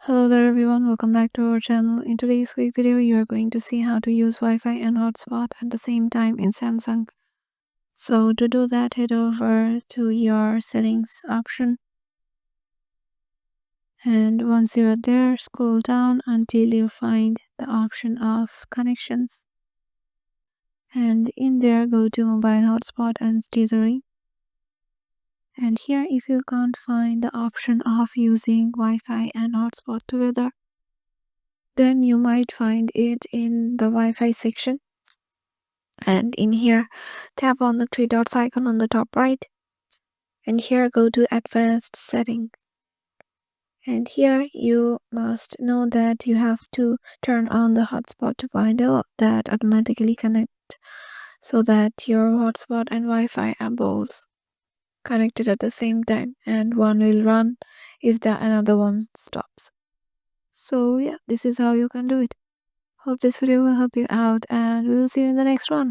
Hello there everyone, welcome back to our channel. In today's quick video, you are going to see how to use Wi-Fi and hotspot at the same time in Samsung. So to do that, head over to your settings option. And once you are there, scroll down until you find the option of connections. And in there, go to mobile hotspot and tethering. And here, if you can't find the option of using Wi-Fi and hotspot together, then you might find it in the Wi-Fi section. And in here, tap on the three dots icon on the top right. And here go to advanced settings. And here you must know that you have to turn on the hotspot window that automatically connect so that your hotspot and Wi-Fi are both connected at the same time, and one will run if the another one stops. So yeah, this is how you can do it. Hope this video will help you out, and we will see you in the next one.